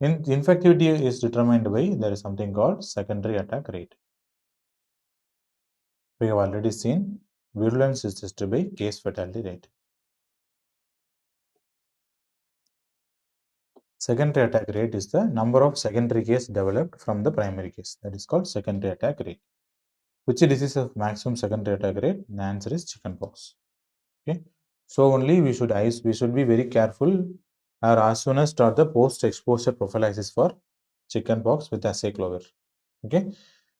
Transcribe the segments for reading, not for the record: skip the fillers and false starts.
Infectivity is determined by, there is something called secondary attack rate. We have already seen virulence is tested by case fatality rate. Secondary attack rate is the number of secondary case developed from the primary case. That is called secondary attack rate. Which disease of maximum secondary attack rate? The answer is chickenpox. Okay. So only we should be very careful, or as soon as start the post-exposure prophylaxis for chickenpox with acyclovir. Okay.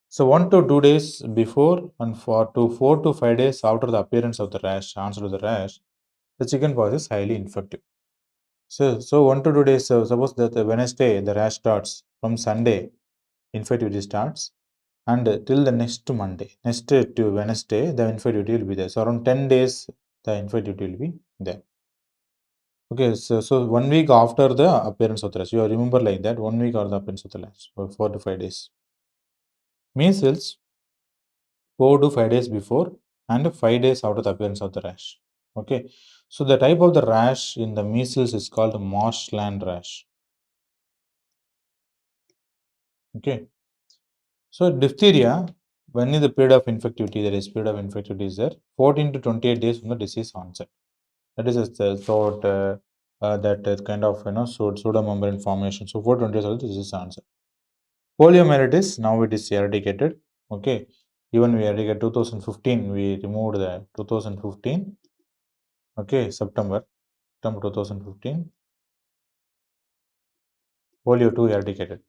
So 1 to 2 days before and 4 to 5 days after the appearance of the rash, onset of the rash, the chickenpox is highly infective. So 1 to 2 days. Suppose that the Wednesday the rash starts, from Sunday infectivity starts, and till the next Monday, next to Wednesday, the infectivity will be there. So around 10 days, the infectivity will be there. Okay, so 1 week after the appearance of the rash, you remember like that, 1 week after the appearance of the rash, 4 to 5 days. Measles, 4 to 5 days before and 5 days after the appearance of the rash. Okay, so the type of the rash in the measles is called marshland rash. Okay, so diphtheria, when is the period of infectivity? There is period of infectivity is there 14 to 28 days from the disease onset. That is a sort that kind of pseudomembrane formation. So 4 to 20 days of the disease onset. Poliomyelitis, now it is eradicated. Okay, even we eradicated 2015. We removed the 2015. Okay, September 2015. Polio 2 eradicated.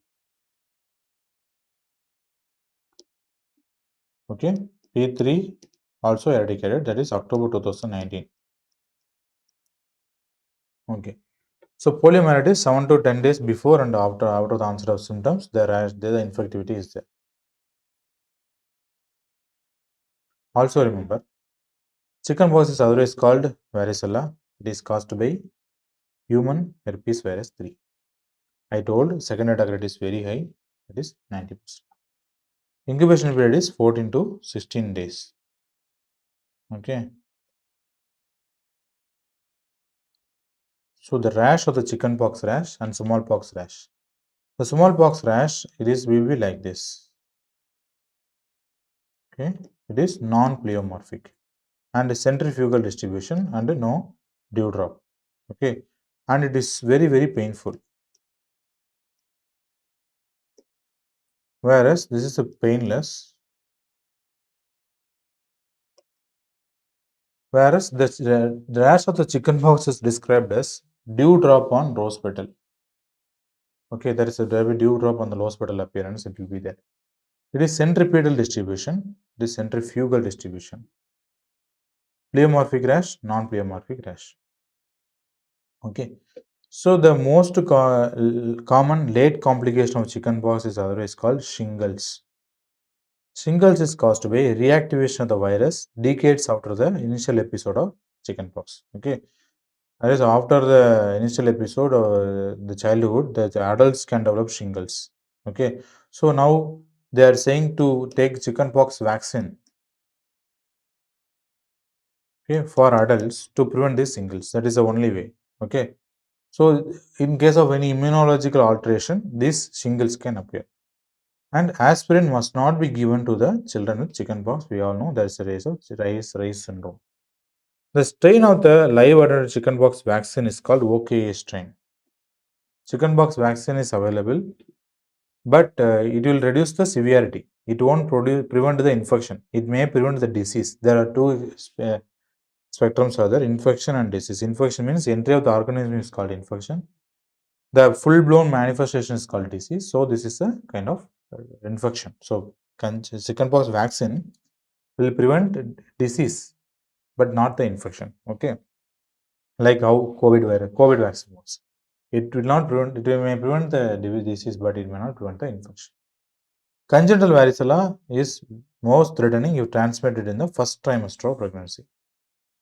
Okay, P3 also eradicated. That is October 2019. Okay. So poliomyelitis 7 to 10 days before and after the onset of symptoms, the infectivity is there. Also remember, chickenpox is otherwise called varicella. It is caused by human herpes virus 3. I told secondary attack rate is very high. It is 90%. Incubation period is 14 to 16 days. Okay. So the rash of the chickenpox rash and smallpox rash. The smallpox rash, will be like this. Okay, it is non-pleomorphic and centrifugal distribution and no dewdrop. Okay, and it is very, very painful. Whereas this is a painless. Whereas the rash of the chickenpox is described as dewdrop on rose petal. Okay, there will be dewdrop on the rose petal appearance. It will be there. It is centripetal distribution. It is centrifugal distribution. Pleomorphic rash, non-pleomorphic rash. Okay. So the most common late complication of chickenpox is otherwise called shingles. Shingles is caused by reactivation of the virus decades after the initial episode of chickenpox. Okay, that is after the initial episode of the childhood, the adults can develop shingles. Okay, so now they are saying to take chickenpox vaccine. Okay, for adults to prevent these shingles. That is the only way. Okay, so in case of any immunological alteration, these shingles can appear. And aspirin must not be given to the children with chickenpox. We all know there is a rice syndrome. The strain of the live adult chickenpox vaccine is called OKA strain. Chickenpox vaccine is available, but it will reduce the severity. It won't prevent the infection. It may prevent the disease. There are two spectrums are there: infection and disease. Infection means entry of the organism is called infection. The full-blown manifestation is called disease. So this is a kind of infection. So chickenpox vaccine will prevent disease, but not the infection. Okay, like how COVID vaccine works. It will not prevent. It may prevent the disease, but it may not prevent the infection. Congenital varicella is most threatening if transmitted in the first trimester of pregnancy.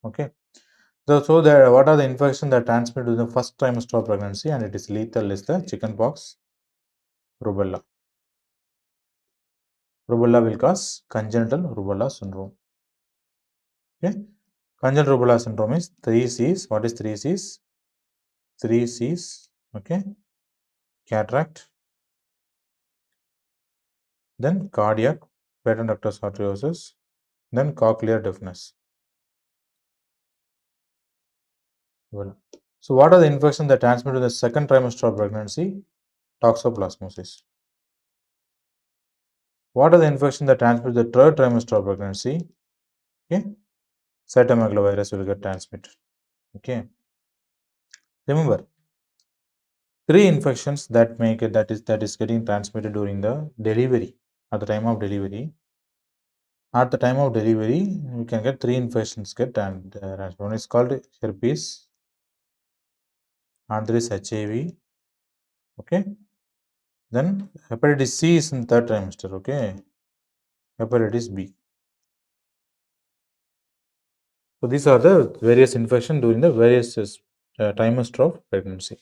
Okay. So what are the infections that transmit in the first trimester of pregnancy and it is lethal is the chickenpox, rubella. Rubella will cause congenital rubella syndrome. Okay. Congenital rubella syndrome is 3 C's. What is 3 C's? 3 C's. Okay. cataract, then cardiac, patent ductus arteriosus, then cochlear deafness. Well, so what are the infections that transmit to the second trimester of pregnancy? Toxoplasmosis. What are the infections that transmit to the third trimester of pregnancy? Okay, cytomegalovirus will get transmitted. Okay, remember three infections that make it that is getting transmitted during the delivery at the time of delivery. At the time of delivery, you can get three infections get and one is called herpes, another is HIV. Okay, then hepatitis C is in third trimester. Okay, hepatitis B. So these are the various infections during the various trimester of pregnancy.